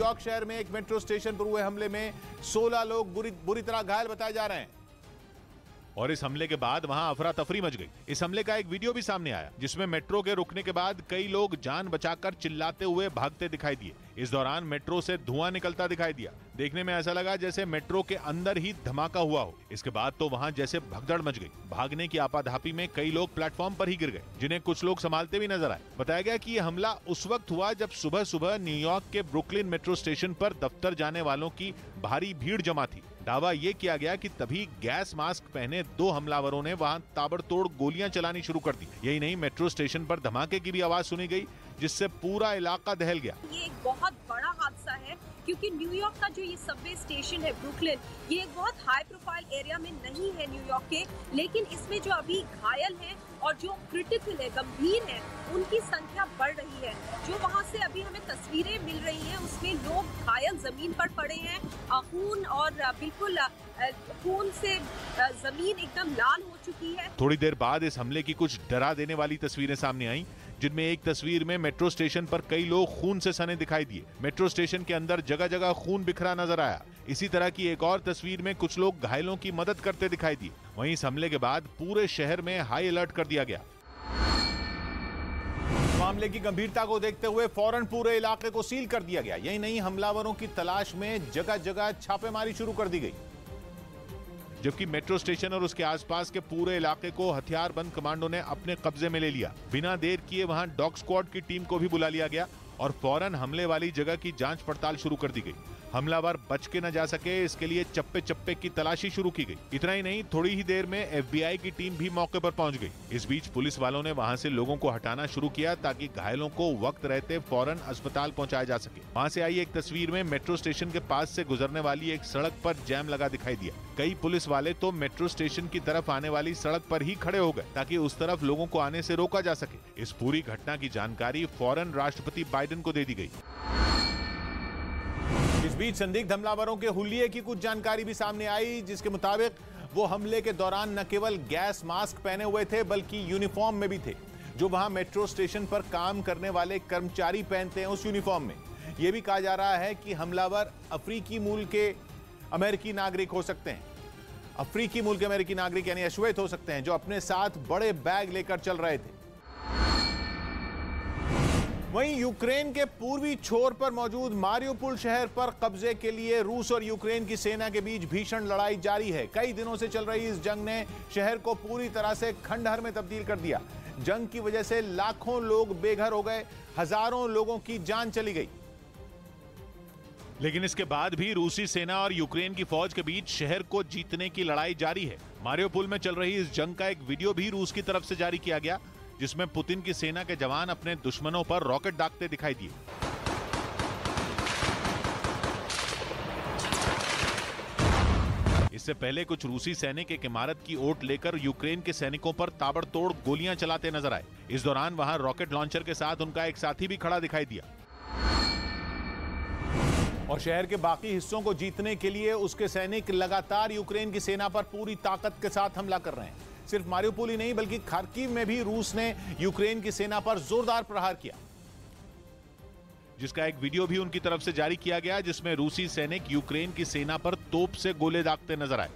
New York शहर में एक मेट्रो स्टेशन पर हुए हमले में 16 लोग बुरी तरह घायल बताए जा रहे हैं और इस हमले के बाद वहां अफरा तफरी मच गई। इस हमले का एक वीडियो भी सामने आया जिसमें मेट्रो के रुकने के बाद कई लोग जान बचाकर चिल्लाते हुए भागते दिखाई दिए। इस दौरान मेट्रो से धुआं निकलता दिखाई दिया। देखने में ऐसा लगा जैसे मेट्रो के अंदर ही धमाका हुआ हो। इसके बाद तो वहां जैसे भगदड़ मच गई। भागने की आपाधापी में कई लोग प्लेटफॉर्म पर ही गिर गए, जिन्हें कुछ लोग संभालते भी नजर आए। बताया गया कि यह हमला उस वक्त हुआ जब सुबह सुबह न्यूयॉर्क के ब्रुकलिन मेट्रो स्टेशन पर दफ्तर जाने वालों की भारी भीड़ जमा थी। दावा ये किया गया कि तभी गैस मास्क पहने 2 हमलावरों ने वहां ताबड़तोड़ गोलियां चलानी शुरू कर दी। यही नहीं, मेट्रो स्टेशन पर धमाके की भी आवाज सुनी गई जिससे पूरा इलाका दहल गया। ये एक बहुत बड़ा हादसा है क्योंकि न्यूयॉर्क का जो ये सबवे स्टेशन है ब्रुकलिन, ये एक बहुत हाई प्रोफाइल एरिया में नहीं है न्यूयॉर्क के, लेकिन इसमें जो अभी घायल हैं और जो क्रिटिकल है, गंभीर है, उनकी संख्या बढ़ रही है। जो वहाँ से अभी हमें तस्वीरें मिल रही हैं उसमें लोग घायल जमीन पर पड़े हैं, खून और बिल्कुल खून से जमीन एकदम लाल हो चुकी है। थोड़ी देर बाद इस हमले की कुछ डरा देने वाली तस्वीरें सामने आई, जिनमें एक तस्वीर में मेट्रो स्टेशन पर कई लोग खून से सने दिखाई दिए। मेट्रो स्टेशन के अंदर जगह जगह खून बिखरा नजर आया। इसी तरह की एक और तस्वीर में कुछ लोग घायलों की मदद करते दिखाई दिए। वहीं इस हमले के बाद पूरे शहर में हाई अलर्ट कर दिया गया। मामले की गंभीरता को देखते हुए फौरन पूरे इलाके को सील कर दिया गया। यही नहीं, हमलावरों की तलाश में जगह जगह छापेमारी शुरू कर दी गई, जबकि मेट्रो स्टेशन और उसके आसपास के पूरे इलाके को हथियारबंद कमांडो ने अपने कब्जे में ले लिया। बिना देर किए वहां डॉग स्क्वाड की टीम को भी बुला लिया गया और फौरन हमले वाली जगह की जांच पड़ताल शुरू कर दी गई। हमलावर बच के न जा सके, इसके लिए चप्पे चप्पे की तलाशी शुरू की गई। इतना ही नहीं, थोड़ी ही देर में FBI की टीम भी मौके पर पहुंच गई। इस बीच पुलिस वालों ने वहां से लोगों को हटाना शुरू किया ताकि घायलों को वक्त रहते फौरन अस्पताल पहुंचाया जा सके। वहां से आई एक तस्वीर में मेट्रो स्टेशन के पास से गुजरने वाली एक सड़क पर जैम लगा दिखाई दिया। कई पुलिस वाले तो मेट्रो स्टेशन की तरफ आने वाली सड़क पर ही खड़े हो गए ताकि उस तरफ लोगों को आने से रोका जा सके। इस पूरी घटना की जानकारी फौरन राष्ट्रपति बाइडेन को दे दी गई। इस बीच संदिग्ध हमलावरों के हुलिये की कुछ जानकारी भी सामने आई, जिसके मुताबिक वो हमले के दौरान न केवल गैस मास्क पहने हुए थे बल्कि यूनिफॉर्म में भी थे, जो वहां मेट्रो स्टेशन पर काम करने वाले कर्मचारी पहनते हैं उस यूनिफॉर्म में। यह भी कहा जा रहा है कि हमलावर अफ्रीकी मूल के अमेरिकी नागरिक हो सकते हैं। अफ्रीकी मूल के अमेरिकी नागरिक यानी अश्वेत हो सकते हैं, जो अपने साथ बड़े बैग लेकर चल रहे थे। वहीं यूक्रेन के पूर्वी छोर पर मौजूद मारियोपोल शहर पर कब्जे के लिए रूस और यूक्रेन की सेना के बीच भीषण लड़ाई जारी है। कई दिनों से चल रही इस जंग ने शहर को पूरी तरह से खंडहर में तब्दील कर दिया। जंग की वजह से लाखों लोग बेघर हो गए, हजारों लोगों की जान चली गई। लेकिन इसके बाद भी रूसी सेना और यूक्रेन की फौज के बीच शहर को जीतने की लड़ाई जारी है। मारियोपोल में चल रही इस जंग का एक वीडियो भी रूस की तरफ से जारी किया गया, जिसमें पुतिन की सेना के जवान अपने दुश्मनों पर रॉकेट दागते दिखाई दिए। इससे पहले कुछ रूसी सैनिक एक इमारत की ओट लेकर यूक्रेन के सैनिकों पर ताबड़तोड़ गोलियां चलाते नजर आए। इस दौरान वहां रॉकेट लॉन्चर के साथ उनका एक साथी भी खड़ा दिखाई दिया। और शहर के बाकी हिस्सों को जीतने के लिए उसके सैनिक लगातार यूक्रेन की सेना पर पूरी ताकत के साथ हमला कर रहे हैं। सिर्फ मारियोपोल ही नहीं बल्कि खार्किव में भी रूस ने यूक्रेन की सेना पर जोरदार प्रहार किया, जिसका एक वीडियो भी उनकी तरफ से जारी किया गया, जिसमें रूसी सैनिक यूक्रेन की सेना पर तोप से गोले दागते नजर आए।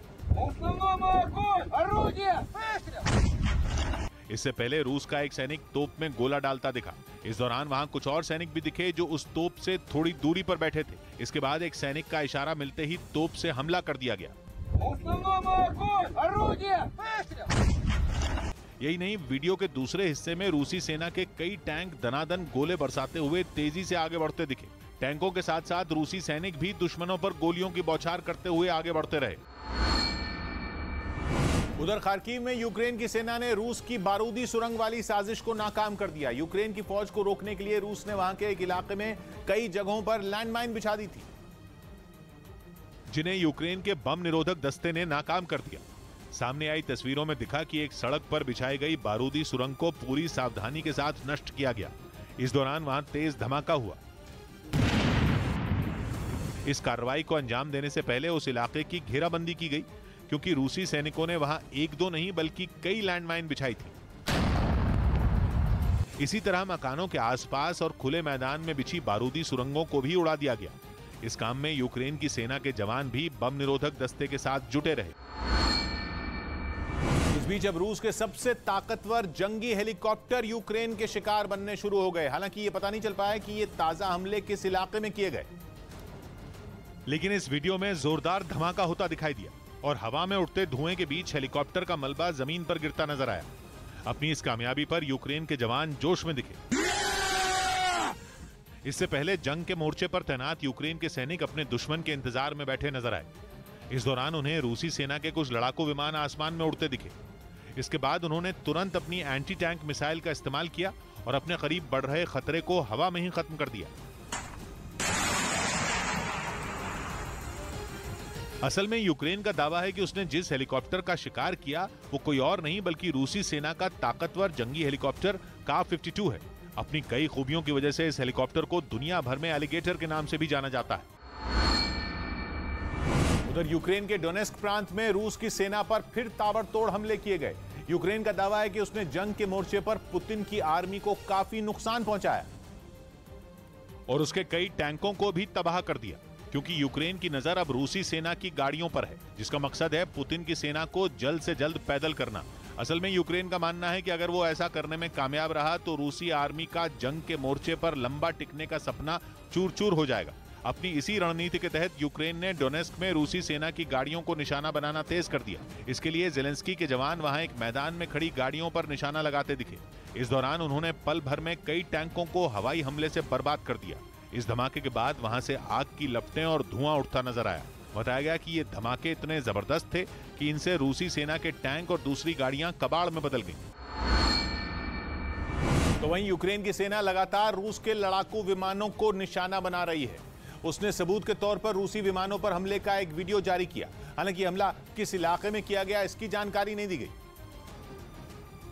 इससे पहले रूस का एक सैनिक तोप में गोला डालता दिखा। इस दौरान वहां कुछ और सैनिक भी दिखे जो उस तोप से थोड़ी दूरी पर बैठे थे। इसके बाद एक सैनिक का इशारा मिलते ही तोप से हमला कर दिया गया। यही नहीं, वीडियो के दूसरे हिस्से में रूसी सेना के कई टैंक दनादन गोले बरसाते हुए तेजी से आगे बढ़ते दिखे। टैंकों के साथ साथ रूसी सैनिक भी दुश्मनों पर गोलियों की बौछार करते हुए आगे बढ़ते रहे। उधर खार्किव में यूक्रेन की सेना ने रूस की बारूदी सुरंग वाली साजिश को नाकाम कर दिया। यूक्रेन की फौज को रोकने के लिए रूस ने वहां के एक इलाके में कई जगहों पर लैंडमाइन बिछा दी थी, जिन्हें यूक्रेन के बम निरोधक दस्ते ने नाकाम कर दिया। सामने आई तस्वीरों में दिखा कि एक सड़क पर बिछाई गई बारूदी सुरंग को पूरी सावधानी के साथ नष्ट किया गया। इस दौरान वहां तेज धमाका हुआ। इस कार्रवाई को अंजाम देने से पहले उस इलाके की घेराबंदी की गई, क्योंकि रूसी सैनिकों ने वहां एक दो नहीं बल्कि कई लैंडमाइन बिछाई थी। इसी तरह मकानों के आसपास और खुले मैदान में बिछी बारूदी सुरंगों को भी उड़ा दिया गया। इस काम में यूक्रेन की सेना के जवान भी बम निरोधक दस्ते के साथ जुटे रहे। इस बीच अब रूस के सबसे ताकतवर जंगी हेलीकॉप्टर यूक्रेन के शिकार बनने शुरू हो गए। हालांकि ये पता नहीं चल पाया कि ये ताजा हमले किस इलाके में किए गए, लेकिन इस वीडियो में जोरदार धमाका होता दिखाई दिया और हवा में उठते धुएं के बीच हेलीकॉप्टर का मलबा जमीन पर गिरता नजर आया। अपनी इस कामयाबी पर यूक्रेन के जवान जोश में दिखे। इससे पहले जंग के मोर्चे पर तैनात यूक्रेन के सैनिक अपने दुश्मन के इंतजार में बैठे नजर आए। इस दौरान उन्हें रूसी सेना के कुछ लड़ाकू विमान आसमान में उड़ते दिखे। इसके बाद उन्होंने तुरंत अपनी एंटी टैंक मिसाइल का इस्तेमाल किया और अपने करीब बढ़ रहे खतरे को हवा में ही खत्म कर दिया। असल में यूक्रेन का दावा है कि उसने जिस हेलीकॉप्टर का शिकार किया वो कोई और नहीं बल्कि रूसी सेना का ताकतवर जंगी हेलीकॉप्टर का-52 है। अपनी कई खूबियों की वजह से इस हेलीकॉप्टर को दुनिया भर में एलिगेटर के नाम से भी जाना जाता है। उधर यूक्रेन के डोनेस्क प्रांत में रूस की सेना पर फिर ताबड़तोड़ हमले किए गए। यूक्रेन का दावा है कि उसने जंग के मोर्चे पर पुतिन की आर्मी को काफी नुकसान पहुंचाया और उसके कई टैंकों को भी तबाह कर दिया, क्योंकि यूक्रेन की नजर अब रूसी सेना की गाड़ियों पर है, जिसका मकसद है पुतिन की सेना को जल्द से जल्द पैदल करना। असल में यूक्रेन का मानना है कि अगर वो ऐसा करने में कामयाब रहा तो रूसी आर्मी का जंग के मोर्चे पर लंबा टिकने का सपना चूर चूर हो जाएगा। अपनी इसी रणनीति के तहत यूक्रेन ने डोनेस्क में रूसी सेना की गाड़ियों को निशाना बनाना तेज कर दिया। इसके लिए जेलेंस्की के जवान वहां एक मैदान में खड़ी गाड़ियों पर निशाना लगाते दिखे। इस दौरान उन्होंने पल भर में कई टैंकों को हवाई हमले से बर्बाद कर दिया। इस धमाके के बाद वहां से आग की लपटें और धुआं उठता नजर आया। बताया गया कि ये धमाके इतने जबरदस्त थे कि इनसे रूसी सेना के टैंक और दूसरी गाड़ियां कबाड़ में बदल गईं। तो वहीं यूक्रेन की सेना लगातार रूस के लड़ाकू विमानों को निशाना बना रही है। उसने सबूत के तौर पर रूसी विमानों पर हमले का एक वीडियो जारी किया। हालांकि हमला किस इलाके में किया गया इसकी जानकारी नहीं दी गई,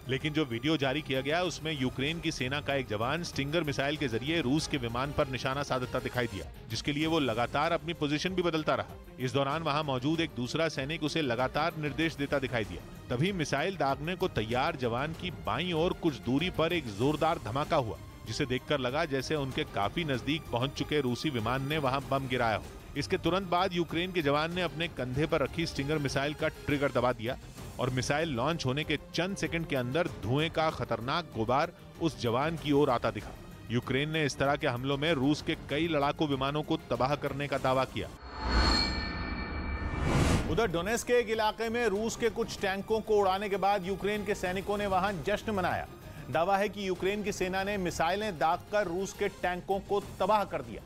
लेकिन जो वीडियो जारी किया गया उसमें यूक्रेन की सेना का एक जवान स्टिंगर मिसाइल के जरिए रूस के विमान पर निशाना साधता दिखाई दिया, जिसके लिए वो लगातार अपनी पोजीशन भी बदलता रहा। इस दौरान वहां मौजूद एक दूसरा सैनिक उसे लगातार निर्देश देता दिखाई दिया। तभी मिसाइल दागने को तैयार जवान की बाईं ओर कुछ दूरी पर एक जोरदार धमाका हुआ, जिसे देखकर लगा जैसे उनके काफी नजदीक पहुंच चुके रूसी विमान ने वहां बम गिराया हो। इसके तुरंत बाद यूक्रेन के जवान ने अपने कंधे पर रखी स्टिंगर मिसाइल का ट्रिगर दबा दिया और मिसाइल लॉन्च होने के चंद सेकंड के अंदर धुएं का खतरनाक गुबार उस जवान की ओर आता दिखा। यूक्रेन ने इस तरह के हमलों में रूस के कई लड़ाकू विमानों को तबाह करने का दावा किया। उधर डोनेस्क के एक इलाके में रूस के कुछ टैंकों को उड़ाने के बाद यूक्रेन के सैनिकों ने वहां जश्न मनाया। दावा है कि यूक्रेन की सेना ने मिसाइलें दागकर रूस के टैंकों को तबाह कर दिया,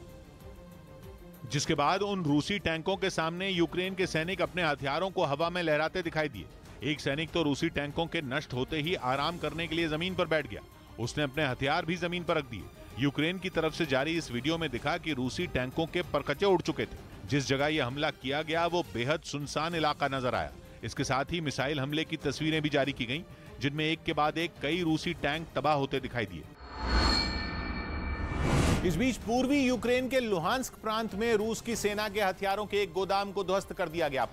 जिसके बाद उन रूसी टैंकों के सामने यूक्रेन के सैनिक अपने हथियारों को हवा में लहराते दिखाई दिए। एक सैनिक तो रूसी टैंकों के नष्ट होते ही आराम करने के लिए जमीन पर बैठ गया। उसने अपने हथियार भी जमीन पर रख दिए। यूक्रेन की तरफ से जारी इस वीडियो में दिखा कि रूसी टैंकों के परखचे उड़ चुके थे। जिस जगह यह हमला किया गया वो बेहद सुनसान इलाका नजर आया। इसके साथ ही मिसाइल हमले की तस्वीरें भी जारी की गईं, जिनमें एक के बाद एक कई रूसी टैंक तबाह होते दिखाई दिए। इस बीच पूर्वी यूक्रेन के लुहांस्क प्रांत में रूस की सेना के हथियारों के एक गोदाम को ध्वस्त कर दिया गया।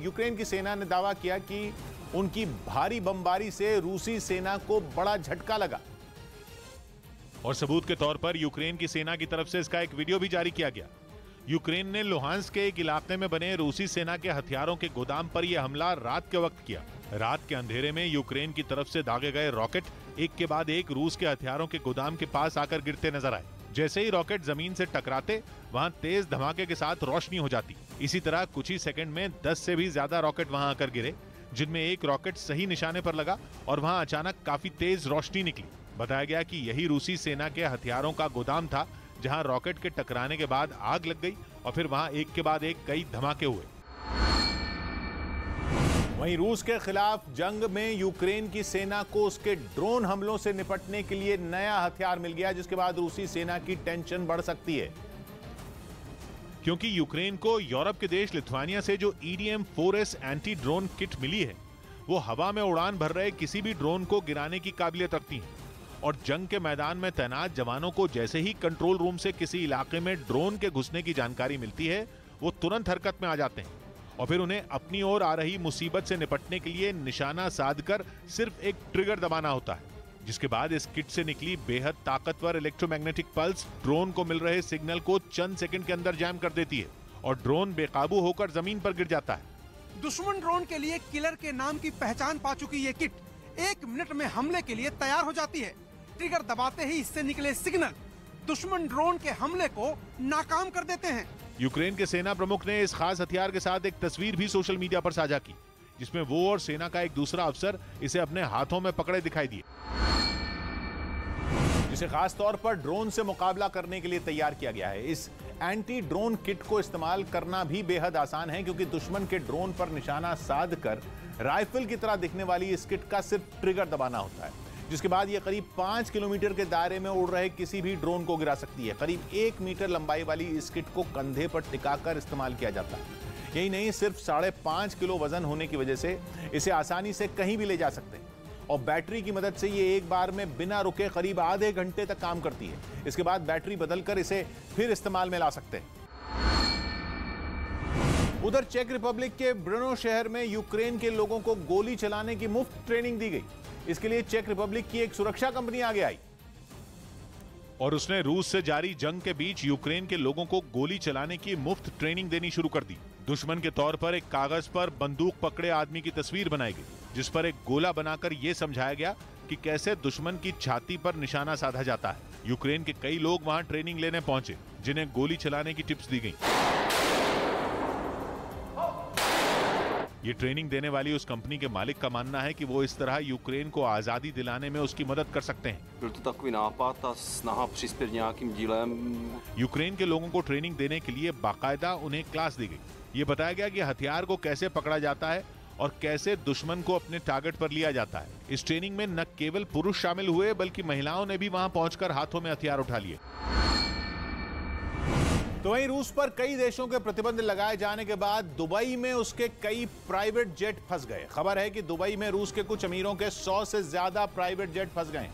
यूक्रेन की सेना ने दावा किया कि उनकी भारी बमबारी से रूसी सेना को बड़ा झटका लगा और सबूत के तौर पर यूक्रेन की सेना की तरफ से इसका एक वीडियो भी जारी किया गया। यूक्रेन ने लुहांस्क के एक इलाके में बने रूसी सेना के हथियारों के गोदाम पर यह हमला रात के वक्त किया। रात के अंधेरे में यूक्रेन की तरफ से दागे गए रॉकेट एक के बाद एक रूस के हथियारों के गोदाम के पास आकर गिरते नजर आए। जैसे ही रॉकेट जमीन से टकराते वहां तेज धमाके के साथ रोशनी हो जाती। इसी तरह कुछ ही सेकंड में 10 से भी ज्यादा रॉकेट वहां आकर गिरे, जिनमें एक रॉकेट सही निशाने पर लगा और वहां अचानक काफी तेज रोशनी निकली। बताया गया कि यही रूसी सेना के हथियारों का गोदाम था, जहां रॉकेट के टकराने के बाद आग लग गई और फिर वहां एक के बाद एक कई धमाके हुए। वहीं रूस के खिलाफ जंग में यूक्रेन की सेना को उसके ड्रोन हमलों से निपटने के लिए नया हथियार मिल गया, जिसके बाद रूसी सेना की टेंशन बढ़ सकती है, क्योंकि यूक्रेन को यूरोप के देश लिथुआनिया से जो EDM-4S एंटी ड्रोन किट मिली है वो हवा में उड़ान भर रहे किसी भी ड्रोन को गिराने की काबिलियत रखती है। और जंग के मैदान में तैनात जवानों को जैसे ही कंट्रोल रूम से किसी इलाके में ड्रोन के घुसने की जानकारी मिलती है, वो तुरंत हरकत में आ जाते हैं और फिर उन्हें अपनी ओर आ रही मुसीबत से निपटने के लिए निशाना साधकर सिर्फ एक ट्रिगर दबाना होता है। जिसके बाद इस किट से निकली बेहद ताकतवर इलेक्ट्रोमैग्नेटिक पल्स ड्रोन को मिल रहे सिग्नल को चंद सेकंड के अंदर जैम कर देती है और ड्रोन बेकाबू होकर जमीन पर गिर जाता है। दुश्मन ड्रोन के लिए किलर के नाम की पहचान पा चुकी ये किट 1 मिनट में हमले के लिए तैयार हो जाती है। ट्रिगर दबाते ही इससे निकले सिग्नल दुश्मन ड्रोन के हमले को नाकाम कर देते हैं। यूक्रेन के सेना प्रमुख ने इस खास हथियार के साथ एक तस्वीर भी सोशल मीडिया पर साझा की, जिसमें वो और सेना का एक दूसरा अफसर इसे अपने हाथों में पकड़े दिखाई दिए, जिसे खास तौर पर ड्रोन से मुकाबला करने के लिए तैयार किया गया है। इस एंटी ड्रोन किट को इस्तेमाल करना भी बेहद आसान है, क्योंकि दुश्मन के ड्रोन पर निशाना साध कर राइफल की तरह दिखने वाली इस किट का सिर्फ ट्रिगर दबाना होता है, जिसके बाद यह करीब 5 किलोमीटर के दायरे में उड़ रहे किसी भी ड्रोन को गिरा सकती है। करीब 1 मीटर लंबाई वाली इस किट को कंधे पर टिकाकर इस्तेमाल किया जाता है। यही नहीं, सिर्फ 5.5 किलो वजन होने की वजह से इसे आसानी से कहीं भी ले जा सकते हैं और बैटरी की मदद से ये एक बार में बिना रुके करीब आधे घंटे तक काम करती है। इसके बाद बैटरी बदलकर इसे फिर इस्तेमाल में ला सकते हैं। उधर चेक रिपब्लिक के ब्रुनो शहर में यूक्रेन के लोगों को गोली चलाने की मुफ्त ट्रेनिंग दी गई। इसके लिए चेक रिपब्लिक की एक सुरक्षा कंपनी आगे आई और उसने रूस से जारी जंग के बीच यूक्रेन के लोगों को गोली चलाने की मुफ्त ट्रेनिंग देनी शुरू कर दी। दुश्मन के तौर पर एक कागज पर बंदूक पकड़े आदमी की तस्वीर बनाई गई, जिस पर एक गोला बनाकर यह समझाया गया कि कैसे दुश्मन की छाती पर निशाना साधा जाता है। यूक्रेन के कई लोग वहां ट्रेनिंग लेने पहुंचे, जिन्हें गोली चलाने की टिप्स दी गई। ये ट्रेनिंग देने वाली उस कंपनी के मालिक का मानना है कि वो इस तरह यूक्रेन को आजादी दिलाने में उसकी मदद कर सकते हैं। यूक्रेन के लोगों को ट्रेनिंग देने के लिए बाकायदा उन्हें क्लास दी गई। ये बताया गया कि हथियार को कैसे पकड़ा जाता है और कैसे दुश्मन को अपने टारगेट पर लिया जाता है। इस ट्रेनिंग में न केवल पुरुष शामिल हुए, बल्कि महिलाओं ने भी वहां पहुंचकर हाथों में हथियार उठा लिए। तो वहीं रूस पर कई देशों के प्रतिबंध लगाए जाने के बाद दुबई में उसके कई प्राइवेट जेट फंस गए। खबर है कि दुबई में रूस के कुछ अमीरों के 100 से ज्यादा प्राइवेट जेट फंस गए,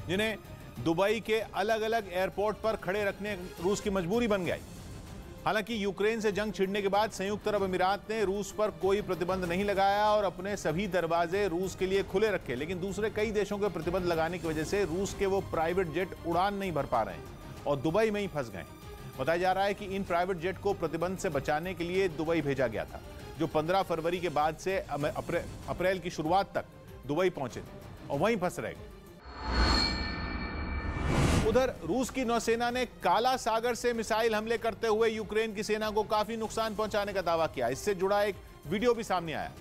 जिन्हें दुबई के अलग अलग एयरपोर्ट पर खड़े रखने रूस की मजबूरी बन गई। हालांकि यूक्रेन से जंग छिड़ने के बाद संयुक्त अरब अमीरात ने रूस पर कोई प्रतिबंध नहीं लगाया और अपने सभी दरवाजे रूस के लिए खुले रखे, लेकिन दूसरे कई देशों के प्रतिबंध लगाने की वजह से रूस के वो प्राइवेट जेट उड़ान नहीं भर पा रहे हैं और दुबई में ही फंस गए। बताया जा रहा है कि इन प्राइवेट जेट को प्रतिबंध से बचाने के लिए दुबई भेजा गया था, जो 15 फरवरी के बाद से अप्रैल की शुरुआत तक दुबई पहुंचे थे और वहीं फंस रहे। उधर रूस की नौसेना ने काला सागर से मिसाइल हमले करते हुए यूक्रेन की सेना को काफी नुकसान पहुंचाने का दावा किया। इससे जुड़ा एक वीडियो भी सामने आया,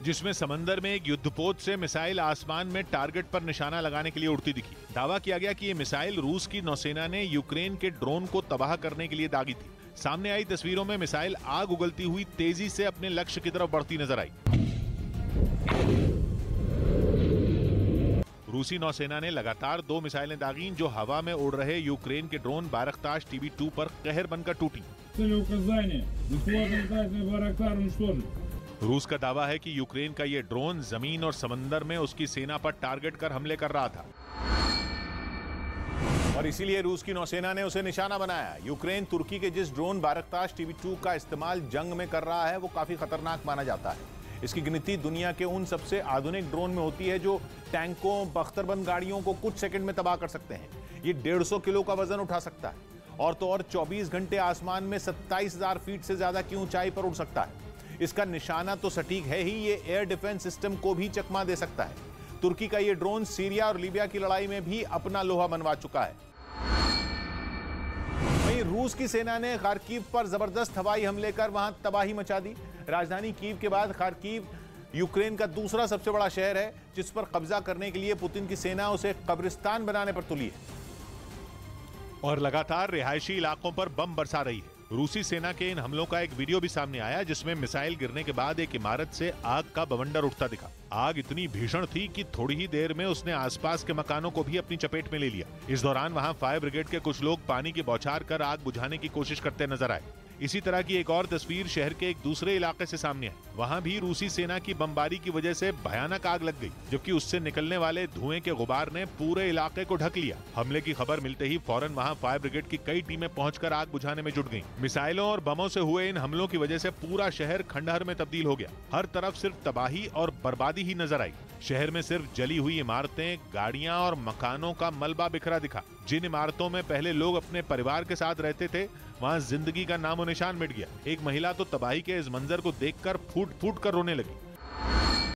जिसमें समंदर में एक युद्धपोत से मिसाइल आसमान में टारगेट पर निशाना लगाने के लिए उड़ती दिखी। दावा किया गया कि यह मिसाइल रूस की नौसेना ने यूक्रेन के ड्रोन को तबाह करने के लिए दागी थी। सामने आई तस्वीरों में मिसाइल आग उगलती हुई तेजी से अपने लक्ष्य की तरफ बढ़ती नजर आई। रूसी नौसेना ने लगातार 2 मिसाइलें दागी, जो हवा में उड़ रहे यूक्रेन के ड्रोन बारख्ताश TB2 पर कहर बनकर टूटी। रूस का दावा है कि यूक्रेन का यह ड्रोन जमीन और समंदर में उसकी सेना पर टारगेट कर हमले कर रहा था और इसीलिए रूस की नौसेना ने उसे निशाना बनाया। यूक्रेन तुर्की के जिस ड्रोन बारख्ताश TB2 का इस्तेमाल जंग में कर रहा है, वो काफी खतरनाक माना जाता है। इसकी गिनती दुनिया के उन सबसे आधुनिक ड्रोन में होती है जो टैंकों, बख्तरबंद गाड़ियों को कुछ सेकंड में तबाह कर सकते हैं। ये 150 किलो का वजन उठा सकता है और तो और 24 घंटे आसमान में 27,000 फीट से ज्यादा की ऊंचाई पर उड़ सकता है। इसका निशाना तो सटीक है ही, ये एयर डिफेंस सिस्टम को भी चकमा दे सकता है। तुर्की का ये ड्रोन सीरिया और लीबिया की लड़ाई में भी अपना लोहा मनवा चुका है। वहीं रूस की सेना ने खार्किव पर जबरदस्त हवाई हमले कर वहां तबाही मचा दी। राजधानी कीव के बाद खार्किव यूक्रेन का दूसरा सबसे बड़ा शहर है, जिस पर कब्जा करने के लिए पुतिन की सेना उसे कब्रिस्तान बनाने पर तुली है और लगातार रिहायशी इलाकों पर बम बरसा रही है। रूसी सेना के इन हमलों का एक वीडियो भी सामने आया, जिसमें मिसाइल गिरने के बाद एक इमारत से आग का बवंडर उठता दिखा। आग इतनी भीषण थी कि थोड़ी ही देर में उसने आसपास के मकानों को भी अपनी चपेट में ले लिया। इस दौरान वहां फायर ब्रिगेड के कुछ लोग पानी की बौछार कर आग बुझाने की कोशिश करते नजर आए। इसी तरह की एक और तस्वीर शहर के एक दूसरे इलाके से सामने आई। वहां भी रूसी सेना की बमबारी की वजह से भयानक आग लग गई, जबकि उससे निकलने वाले धुएं के गुबार ने पूरे इलाके को ढक लिया। हमले की खबर मिलते ही फौरन वहां फायर ब्रिगेड की कई टीमें पहुंचकर आग बुझाने में जुट गईं। मिसाइलों और बमों से हुए इन हमलों की वजह से पूरा शहर खंडहर में तब्दील हो गया। हर तरफ सिर्फ तबाही और बर्बादी ही नजर आई। शहर में सिर्फ जली हुई इमारतें, गाड़ियां और मकानों का मलबा बिखरा दिखा। जिन इमारतों में पहले लोग अपने परिवार के साथ रहते थे, वहां जिंदगी का नामो निशान मिट गया। एक महिला तो तबाही के इस मंजर को देखकर फूट फूट कर रोने लगी।